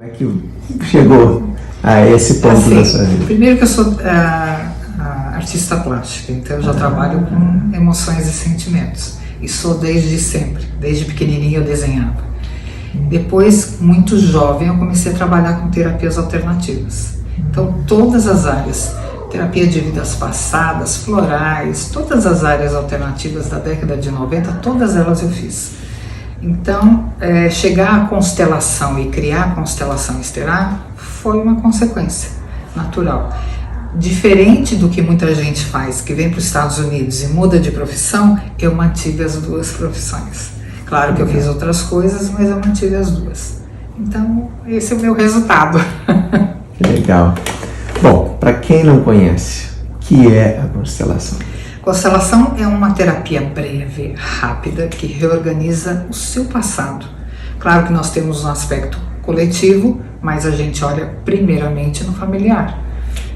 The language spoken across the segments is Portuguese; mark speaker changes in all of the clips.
Speaker 1: Como é que chegou a esse ponto da sua vida?
Speaker 2: Primeiro que eu sou artista plástica, então eu já trabalho com emoções e sentimentos. E sou desde sempre, desde pequenininha eu desenhava. Depois, muito jovem, eu comecei a trabalhar com terapias alternativas. Então, todas as áreas, terapia de vidas passadas, florais, todas as áreas alternativas da década de 90, todas elas eu fiz. Então, chegar à constelação e criar a constelação estelar foi uma consequência natural. Diferente do que muita gente faz, que vem para os Estados Unidos e muda de profissão, eu mantive as duas profissões. Claro que eu fiz outras coisas, mas eu mantive as duas. Então, esse é o meu resultado.
Speaker 1: Que legal. Bom, para quem não conhece, o que é a constelação?
Speaker 2: Constelação é uma terapia breve, rápida, que reorganiza o seu passado. Claro que nós temos um aspecto coletivo, mas a gente olha primeiramente no familiar,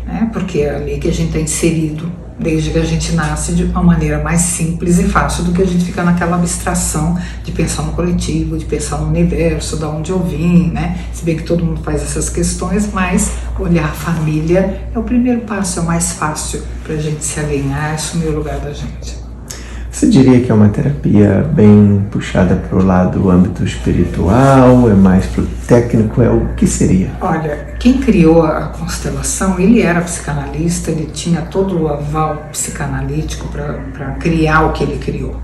Speaker 2: né? Porque é ali que a gente está inserido, desde que a gente nasce, de uma maneira mais simples e fácil do que a gente ficar naquela abstração de pensar no coletivo, de pensar no universo, da onde eu vim, né? Se bem que todo mundo faz essas questões, mas olhar a família é o primeiro passo, é o mais fácil para a gente se alinhar e assumir o lugar da gente.
Speaker 1: Você diria que é uma terapia bem puxada para o lado âmbito espiritual, é mais para o técnico, o que seria?
Speaker 2: Olha, quem criou a constelação, ele era psicanalista, ele tinha todo o aval psicanalítico para criar o que ele criou.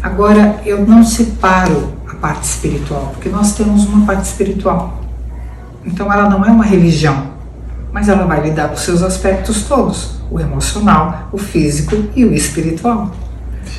Speaker 2: Agora, eu não separo a parte espiritual, porque nós temos uma parte espiritual. Então ela não é uma religião, mas ela vai lidar com seus aspectos todos, o emocional, o físico e o espiritual.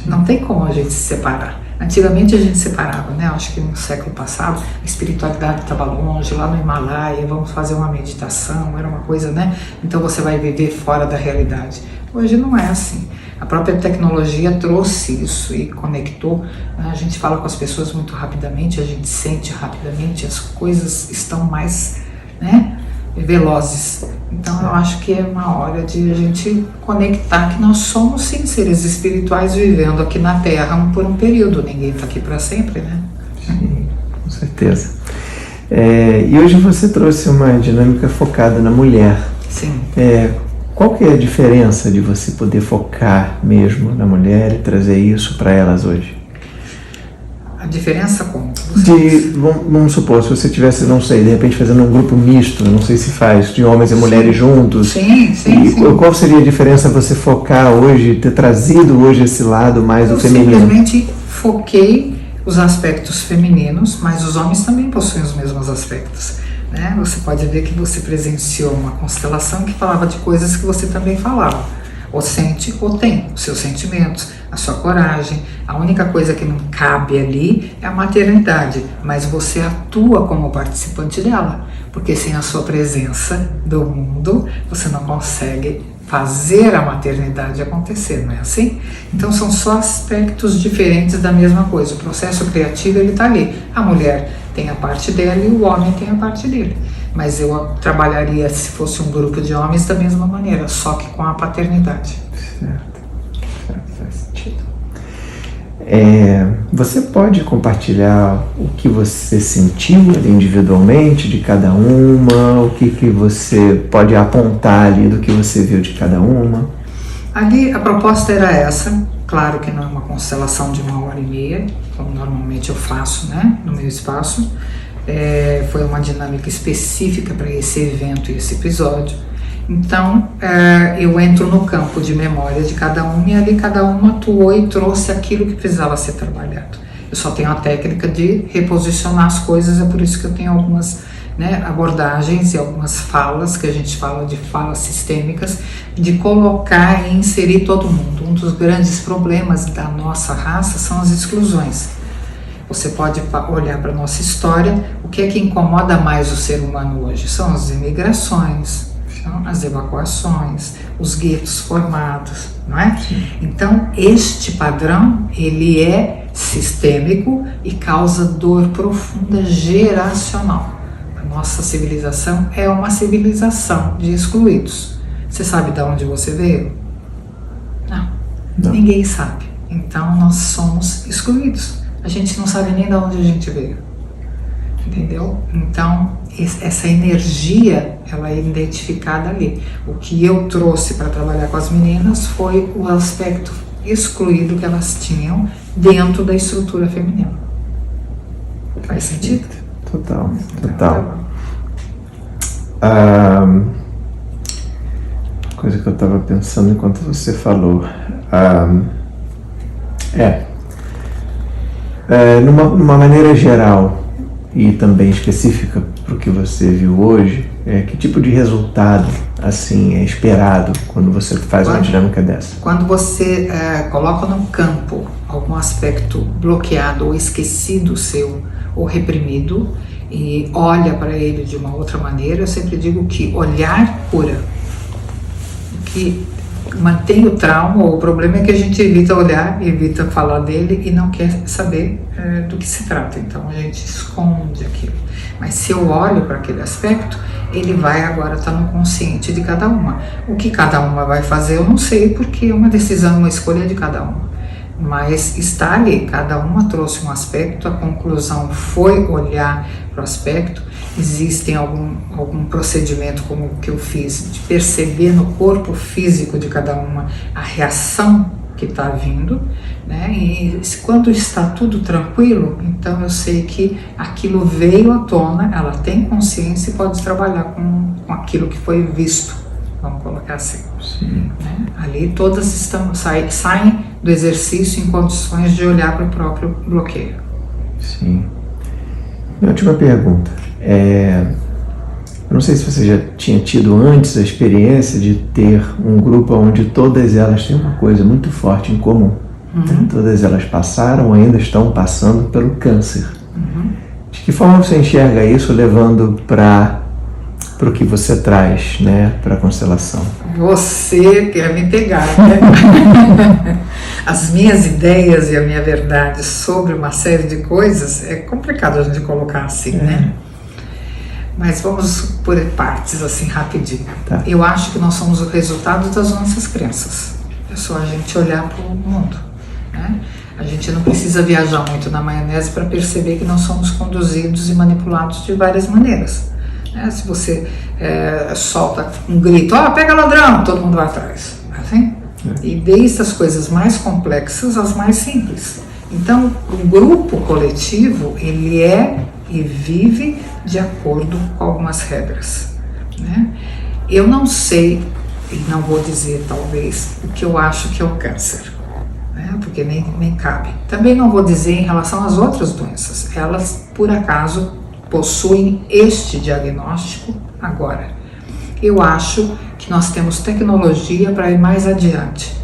Speaker 2: Não tem como a gente se separar. Antigamente a gente separava, né? Acho que no século passado a espiritualidade estava longe, lá no Himalaia, vamos fazer uma meditação, era uma coisa, né? Então você vai viver fora da realidade. Hoje não é assim. A própria tecnologia trouxe isso e conectou. A gente fala com as pessoas muito rapidamente, a gente sente rapidamente, as coisas estão mais, né, velozes. Então eu acho que é uma hora de a gente conectar que nós somos sim seres espirituais vivendo aqui na Terra por um período. Ninguém está aqui para sempre, né?
Speaker 1: Sim, com certeza. E hoje você trouxe uma dinâmica focada na mulher.
Speaker 2: Sim.
Speaker 1: Qual que é a diferença de você poder focar mesmo na mulher e trazer isso para elas hoje?
Speaker 2: A diferença como?
Speaker 1: Vamos supor, se você tivesse, não sei, de repente fazendo um grupo misto, não sei se faz, de homens e mulheres juntos.
Speaker 2: Sim.
Speaker 1: Qual seria a diferença você focar hoje, ter trazido hoje esse lado mais do feminino?
Speaker 2: Eu simplesmente foquei os aspectos femininos, mas os homens também possuem os mesmos aspectos, né? Você pode ver que você presenciou uma constelação que falava de coisas que você também falava. Ou sente ou tem os seus sentimentos, a sua coragem. A única coisa que não cabe ali é a maternidade, mas você atua como participante dela, porque sem a sua presença do mundo, você não consegue fazer a maternidade acontecer, não é assim? Então são só aspectos diferentes da mesma coisa. O processo criativo, ele está ali. A mulher tem a parte dela e o homem tem a parte dele. Mas eu trabalharia, se fosse um grupo de homens, da mesma maneira, só que com a paternidade.
Speaker 1: Certo, faz sentido. Você pode compartilhar o que você sentiu ali individualmente de cada uma, o que você pode apontar ali do que você viu de cada uma?
Speaker 2: Ali a proposta era essa, claro que não é uma constelação de 1h30, como normalmente eu faço, né, no meu espaço. Foi uma dinâmica específica para esse evento e esse episódio. Então, eu entro no campo de memória de cada um e ali cada um atuou e trouxe aquilo que precisava ser trabalhado. Eu só tenho a técnica de reposicionar as coisas, é por isso que eu tenho algumas, né, abordagens e algumas falas, que a gente fala de falas sistêmicas, de colocar e inserir todo mundo. Um dos grandes problemas da nossa raça são as exclusões. Você pode olhar para a nossa história, o que é que incomoda mais o ser humano hoje? São as imigrações, são as evacuações, os guetos formados, não é? Então, este padrão, ele é sistêmico e causa dor profunda geracional. A nossa civilização é uma civilização de excluídos. Você sabe de onde você veio? Não. Ninguém sabe. Então, nós somos excluídos. A gente não sabe nem de onde a gente veio. entendeu? Então, essa energia, ela é identificada ali. O que eu trouxe para trabalhar com as meninas foi o aspecto excluído que elas tinham dentro da estrutura feminina. Faz sentido?
Speaker 1: Total, total. Coisa que eu estava pensando enquanto você falou. Numa maneira geral e também específica para o que você viu hoje, que tipo de resultado assim é esperado quando você faz uma dinâmica dessa?
Speaker 2: Quando você coloca no campo algum aspecto bloqueado ou esquecido seu ou reprimido e olha para ele de uma outra maneira, eu sempre digo que olhar cura. Que mantém o trauma, ou o problema é que a gente evita olhar, evita falar dele e não quer saber do que se trata, então a gente esconde aquilo. Mas se eu olho para aquele aspecto, ele vai agora estar no consciente de cada uma. O que cada uma vai fazer eu não sei, porque é uma decisão, uma escolha de cada uma. Mas está ali, cada uma trouxe um aspecto, a conclusão foi olhar para o aspecto. Existem algum procedimento como o que eu fiz, de perceber no corpo físico de cada uma a reação que está vindo, né? E quando está tudo tranquilo, então eu sei que aquilo veio à tona, ela tem consciência e pode trabalhar com aquilo que foi visto, vamos colocar assim. Né? Ali todas saem do exercício em condições de olhar para o próprio bloqueio.
Speaker 1: Sim. Minha última pergunta. Eu não sei se você já tinha tido antes a experiência de ter um grupo onde todas elas têm uma coisa muito forte em comum. Todas elas passaram ou ainda estão passando pelo câncer. De que forma você enxerga isso levando para o que você traz, né, para a constelação?
Speaker 2: Você quer me pegar, né? As minhas ideias e a minha verdade sobre uma série de coisas é complicado a gente colocar assim, né? Mas vamos por partes, assim, rapidinho.
Speaker 1: Tá.
Speaker 2: Eu acho que nós somos o resultado das nossas crenças. É só a gente olhar para o mundo, né? A gente não precisa viajar muito na maionese para perceber que nós somos conduzidos e manipulados de várias maneiras. Se você solta um grito, pega ladrão, todo mundo vai atrás. Assim? E desde as coisas mais complexas às mais simples. Então, o grupo coletivo, ele é e vive de acordo com algumas regras, né? Eu não sei, e não vou dizer talvez, o que eu acho que é o câncer, né? Porque nem cabe. Também não vou dizer em relação às outras doenças. Elas, por acaso, possuem este diagnóstico agora. Eu acho que nós temos tecnologia para ir mais adiante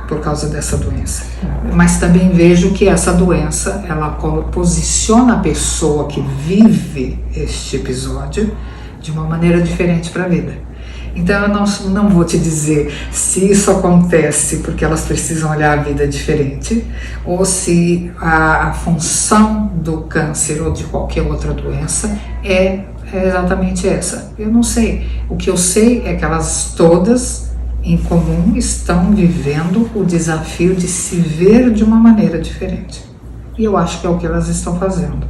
Speaker 2: por causa dessa doença. Mas também vejo que essa doença, ela posiciona a pessoa que vive este episódio de uma maneira diferente para a vida. Então eu não vou te dizer se isso acontece porque elas precisam olhar a vida diferente, ou se a função do câncer ou de qualquer outra doença é exatamente essa. Eu não sei. O que eu sei é que elas todas em comum estão vivendo o desafio de se ver de uma maneira diferente. E eu acho que é o que elas estão fazendo.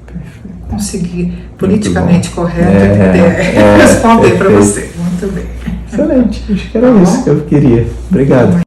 Speaker 1: Perfeito.
Speaker 2: Consegui politicamente correto responder para você. Muito bem.
Speaker 1: Excelente. Acho que era isso que eu queria. Obrigado.